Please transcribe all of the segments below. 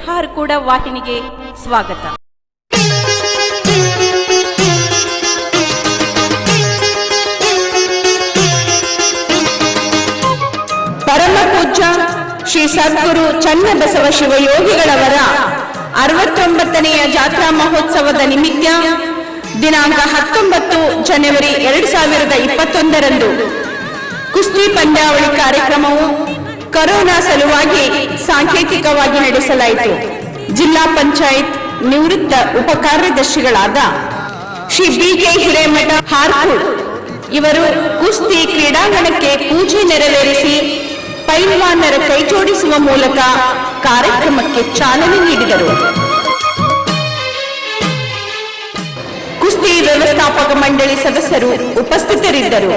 ಹಾರ್ಕೂಡ ವಾಹಿನಿಗೆ ಸ್ವಾಗತ. ಪರಮ ಪೂಜ್ಯ ಶ್ರೀ ಸದ್ಗುರು ಚನ್ನಬಸವ ಶಿವಯೋಗಿಗಳವರ 69ನೆಯ ಜಾತ್ರಾ ಮಹೋತ್ಸವದ ನಿಮಿತ್ತ ದಿನಾಂಕ 19 ಜನವರಿ 2021ರಂದು ಕುಸ್ತಿ ಪಂದ್ಯಾವಳಿ ಕಾರ್ಯಕ್ರಮವು ಕೊರೋನಾ ಸಲುವಾಗಿ ಸಾಂಕೇತಿಕವಾಗಿ ನಡೆಸಲಾಯಿತು. ಜಿಲ್ಲಾ ಪಂಚಾಯತ್ ನಿವೃತ್ತ ಉಪ ಕಾರ್ಯದರ್ಶಿಗಳಾದ ಶ್ರೀ ಬಿ.ಕೆ. ಹಿರೇಮಠ ಹಾರ್ಕೂಡ್ ಇವರು ಕುಸ್ತಿ ಕ್ರೀಡಾಂಗಣಕ್ಕೆ ಪೂಜೆ ನೆರವೇರಿಸಿ ಪೈಲ್ವಾನರ ಕೈಜೋಡಿಸುವ ಮೂಲಕ ಕಾರ್ಯಕ್ರಮಕ್ಕೆ ಚಾಲನೆ ನೀಡಿದರು. ಕುಸ್ತಿ ವ್ಯವಸ್ಥಾಪಕ ಮಂಡಳಿ ಸದಸ್ಯರು ಉಪಸ್ಥಿತರಿದ್ದರು.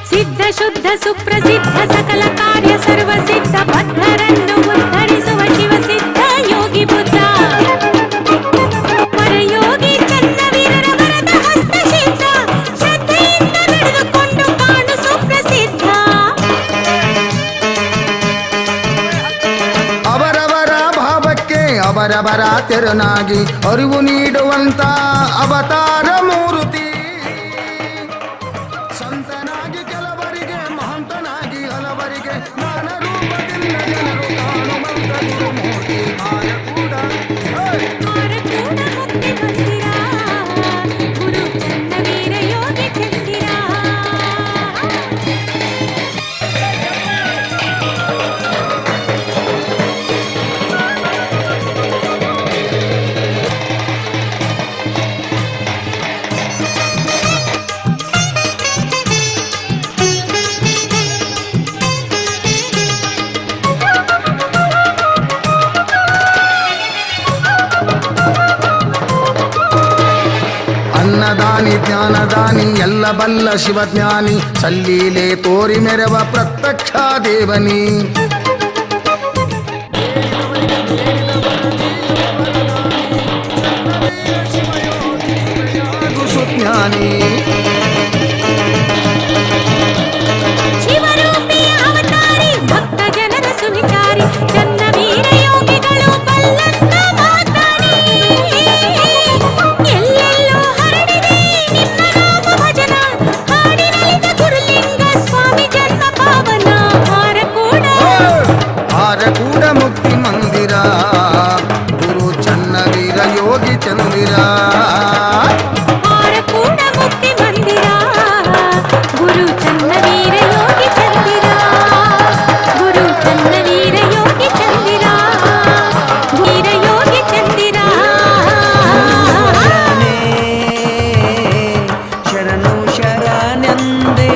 ಸಿದ್ಧ ಶುದ್ಧ ಸುಪ್ರಸಿದ್ಧ ಸಕಲ ಕಾರ್ಯ ಸರ್ವಸಿದ್ಧ ಬದ್ಧರನ್ನು ಉದ್ಧರಿಸುವ ಶಿವಸಿದ್ಧ ಯೋಗಿ ಬುದ್ಧ ಪರಯೋಗಿ ಚನ್ನವೀರರ ವರದ ಹಸ್ತಸಿದ್ಧ ಶ್ರದ್ಧೆಯಿಂದ ನಡೆದುಕೊಂಡು ಕಾಣು ಸುಪ್ರಸಿದ್ಧ. ಅವರವರ ಭಾವಕ್ಕೆ ಅವರವರ ತೆರನಾಗಿ ಅರಿವು ನೀಡುವಂತ ಅವತಾರ ಮೂರ್ತಿ. ಸಂತನಾಗಿ ಕೆಲವರಿಗೆ ಮಹಂತನಾಗಿ ಹಲವರಿಗೆ ಜ್ಞಾನ ರೂಪದಿಂದ ಜನರು ಕಾಣುವಂತ ಗುರುಮೂರ್ತಿ ಹಾರಕೂಡ. ಮುಕ್ತಿ ಮಂದಿರ ಗುರು ಚನ್ನವೀರ ಯೋಗಿ ಚಂದಿರ. ಅನ್ನದಾನಿ ಜ್ಞಾನದಾನಿ ಎಲ್ಲ ಬಲ್ಲ ಶಿವಜ್ಞಾನಿ ಸಲ್ಲೀಲೆ ತೋರಿ ಮೆರವ ಪ್ರತ್ಯಕ್ಷ ದೇವನಿ. ಸುಜ್ಞಾನಿ ಶಿವರೂಪಿ ಅವತಾರಿ ಭಕ್ತ ಜನರ ಸುವಿಚಾರಿ ಚನ್ನವೀರ ಯೋಗಿಗಳು ಬಲ್ಲಂತ ಮಾತಾಡಿ ಎಲ್ಲೆಲ್ಲೋ ಹರಡಿದೆ ನಿನ್ನ ನಾಮ ಭಜನ ಹಾಡಿನಲಿದ ಗುರುಲಿಂಗ ಸ್ವಾಮಿ ಜನ್ಮ ಪಾವನ ಹಾರಕೂಡ. ಹಾರಕೂಡ ಮುಕ್ತಿ ಮಂದಿರ ಗುರು ಚನ್ನವೀರ ಯೋಗಿ ಚಂದಿರ. ಹಾರಕೂಡ ಮುಕ್ತಿ ಮಂದಿರ ಗುರು ಚನ್ನವೀರ ಯೋಗಿ ಚಂದಿರ. ಗುರು ಚನ್ನವೀರ ಯೋಗಿ ಚಂದಿರ. ವೀರ ಯೋಗಿ ಚಂದಿರ. ಶರಣು ಶರಣೆಂದೆ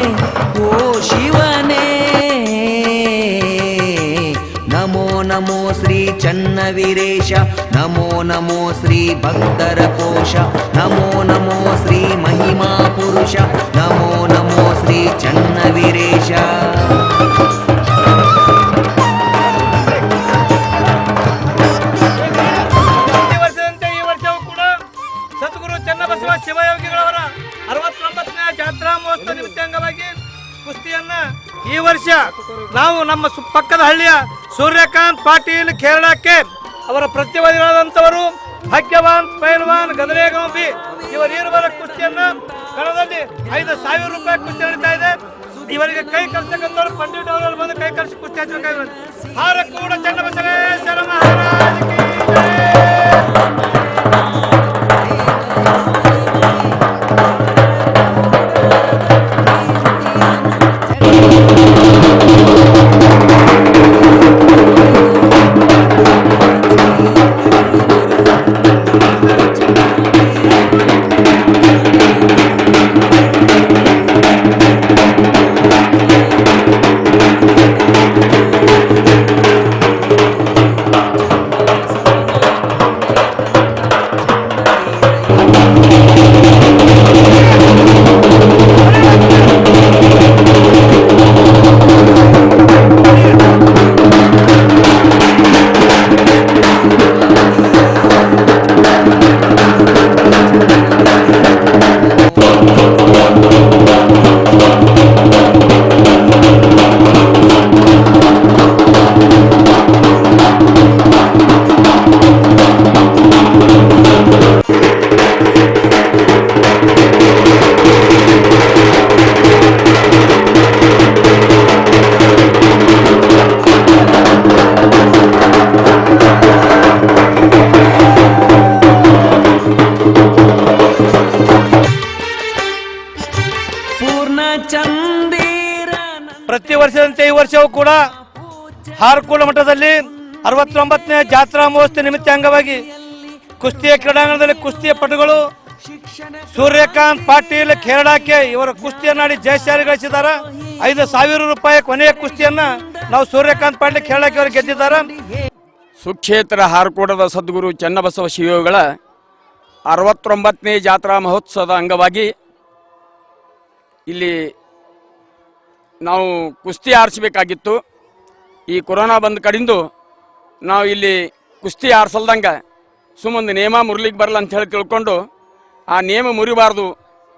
ಓ ಶಿವನೇ. ನಮೋ ನಮೋ ಶ್ರೀ ಚನ್ನವೀರೇಶ, ನಮೋ ನಮೋ ಶ್ರೀ ಭಕ್ತರ ಕೋಶ, ನಮೋ ನಮೋ ಶ್ರೀ ಮಹಿಮಾ ಪುರುಷ, ನಮೋ ನಮೋ ಶ್ರೀ ಚನ್ನವೀರೇಶ. ಈ ವರ್ಷದಂತೆ ಈ ವರ್ಷವೂ ಕೂಡ ಸದ್ಗುರು ಚನ್ನಬಸವ ಶಿವಯೋಗಿಗಳವರ 69ನೇ ಜಾತ್ರಾ ಮಹೋತ್ಸವ ನಿಮಿತ್ತ ಅಂಗವಾಗಿ ಕುಸ್ತಿಯನ್ನ ಈ ವರ್ಷ ನಾವು ನಮ್ಮ ಪಕ್ಕದ ಹಳ್ಳಿಯ ಸೂರ್ಯಕಾಂತ್ ಪಾಟೀಲ್ ಕೇರಳಕ್ಕೆ ಅವರ ಪ್ರತಿವಾದಿಗಳಾದಂಥವರು ಭಾಗ್ಯವಾನ್ ಪೈಲ್ವಾನ್ ಗದರೇಗೌಬಿ ಇವರ ಕುಸ್ತಿಯನ್ನ ಕಣದಲ್ಲಿ 5,000 ರೂಪಾಯಿ ಕುಸ್ತಿ ನಡೀತಾ ಇದೆ. ಇವರಿಗೆ ಕೈ ಕಲಿಸತಕ್ಕಂಥವ್ರು ಪಂಡಿತ್ ಅವರಲ್ಲಿ ಬಂದು ಕೈ ಕಲಿಸಿ ಕುಸ್ತಿ ಹಚ್ಚಬೇಕಾಗಿರೋದು. ಹಾರಕೂಡ ಚನ್ನಬಸವೇಶ್ವರ ಮಹಾರಾಜ್ ಕಿ ಜೈ. ಈ ವರ್ಷವೂ ಕೂಡ ಹಾರಕೂಡ ಮಠದಲ್ಲಿ 69ನೇ ಜಾತ್ರಾ ಮಹೋತ್ಸವ ನಿಮಿತ್ತ ಅಂಗವಾಗಿ ಕುಸ್ತಿಯ ಕ್ರೀಡಾಂಗಣದಲ್ಲಿ ಕುಸ್ತಿಯ ಪಟುಗಳು ಸೂರ್ಯಕಾಂತ್ ಪಾಟೀಲ್ ಖೇರಡಾಕೆ ಇವರ ಕುಸ್ತಿಯನ್ನಾಡಿ ಜಯಶಾಲಿ ಗಳಿಸಿದ್ದಾರೆ. 5,000 ರೂಪಾಯಿ ಕೊನೆಯ ಕುಸ್ತಿಯನ್ನ ನಾವು ಸೂರ್ಯಕಾಂತ್ ಪಾಟೀಲ್ ಖೇರಡಾಕೆ ಅವರು ಗೆದ್ದಿದ್ದಾರೆ. ಸುಕ್ಷೇತ್ರ ಹಾರಕೂಡದ ಸದ್ಗುರು ಚನ್ನಬಸವ ಶಿವಯೋಗಿಗಳ 69ನೇ ಜಾತ್ರಾ ಮಹೋತ್ಸವದ ಅಂಗವಾಗಿ ಇಲ್ಲಿ ನಾವು ಕುಸ್ತಿ ಆರಿಸಬೇಕಾಗಿತ್ತು. ಈ ಕೊರೋನಾ ಬಂದ ಕಡಿಂದು ನಾವು ಇಲ್ಲಿ ಕುಸ್ತಿ ಆರಿಸಲ್ದಂಗೆ ಸುಮ್ಮೊಂದು ನೇಮ ಮುರ್ಲಿಕ್ಕೆ ಬರಲ್ಲ ಅಂಥೇಳಿ ತಿಳ್ಕೊಂಡು ಆ ನೇಮ ಮುರಿಬಾರ್ದು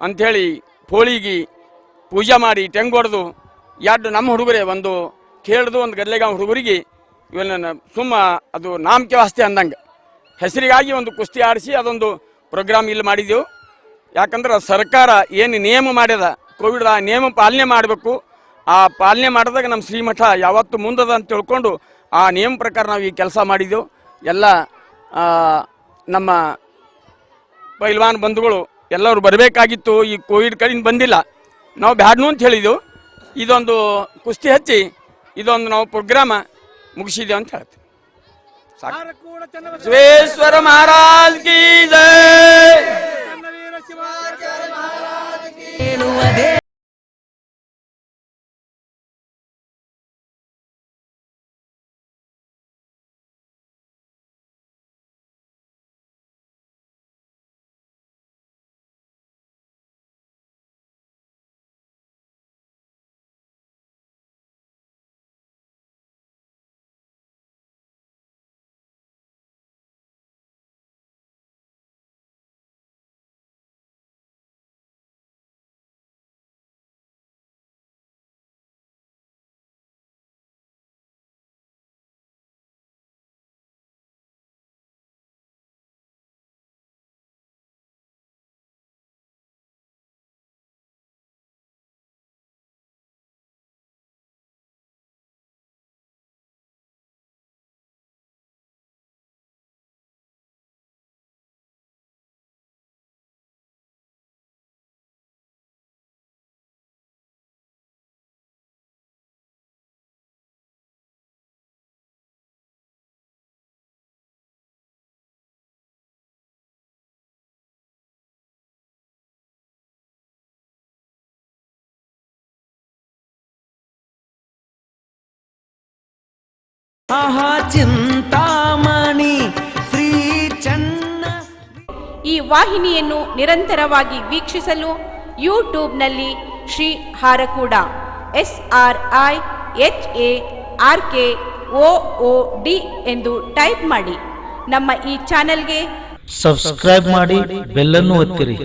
ಅಂಥೇಳಿ ಹೋಳಿಗೆ ಪೂಜೆ ಮಾಡಿ ಟೆಂಗ್ ಹೊಡೆದು ಎರಡು ನಮ್ಮ ಹುಡುಗರೇ ಒಂದು ಕೇಳ್ದು ಒಂದು ಗದ್ಲೆಗಾಂವ್ ಹುಡುಗರಿಗೆ ಇವನ್ನ ಸುಮ್ಮ ಅದು ನಾಮಕೆ ವಾಸ್ತೆ ಅಂದಂಗೆ ಹೆಸರಿಗಾಗಿ ಒಂದು ಕುಸ್ತಿ ಆಡಿಸಿ ಅದೊಂದು ಪ್ರೋಗ್ರಾಮ್ ಇಲ್ಲಿ ಮಾಡಿದೆವು. ಯಾಕಂದ್ರೆ ಸರ್ಕಾರ ಏನು ನಿಯಮ ಮಾಡ್ಯದ ಕೋವಿಡ್ ಆ ನಿಯಮ ಪಾಲನೆ ಮಾಡಬೇಕು. ಆ ಪಾಲನೆ ಮಾಡಿದಾಗ ನಮ್ಮ ಶ್ರೀಮಠ ಯಾವತ್ತು ಮುಂದದ ಅಂತ ತಿಳ್ಕೊಂಡು ಆ ನಿಯಮ ಪ್ರಕಾರ ನಾವು ಈ ಕೆಲಸ ಮಾಡಿದೆವು. ಎಲ್ಲ ನಮ್ಮ ಪೈಲ್ವಾನ್ ಬಂಧುಗಳು ಎಲ್ಲರೂ ಬರಬೇಕಾಗಿತ್ತು. ಈ ಕೋವಿಡ್ ಕಡೆಯಿಂದ ಬಂದಿಲ್ಲ, ನಾವು ಬ್ಯಾಡ್ನು ಅಂತ ಹೇಳಿದೆವು. ಇದೊಂದು ಕುಸ್ತಿ ಹಚ್ಚಿ ಇದೊಂದು ನಾವು ಪ್ರೋಗ್ರಾಮ ಮುಗಿಸಿದೆವು ಅಂತ ಹೇಳ್ತೀವಿ. ಬಸವೇಶ್ವರ ಮಹಾರಾಜ್ ಕಿ ಜೈ. ಆಹಾ ಚಿಂತಾಮಣಿ ಶ್ರೀ ಚನ್ನ. ಈ ವಾಹಿನಿಯನ್ನು ನಿರಂತರವಾಗಿ ವೀಕ್ಷಿಸಲು ಯೂಟ್ಯೂಬ್ನಲ್ಲಿ ಶ್ರೀ ಹಾರಕೂಡ SRIHARKOOD ಎಂದು ಟೈಪ್ ಮಾಡಿ. ನಮ್ಮ ಈ ಚಾನೆಲ್ಗೆ ಸಬ್ಸ್ಕ್ರೈಬ್ ಮಾಡಿ, ಬೆಲ್ಲನ್ನು ಒತ್ತಿರಿ.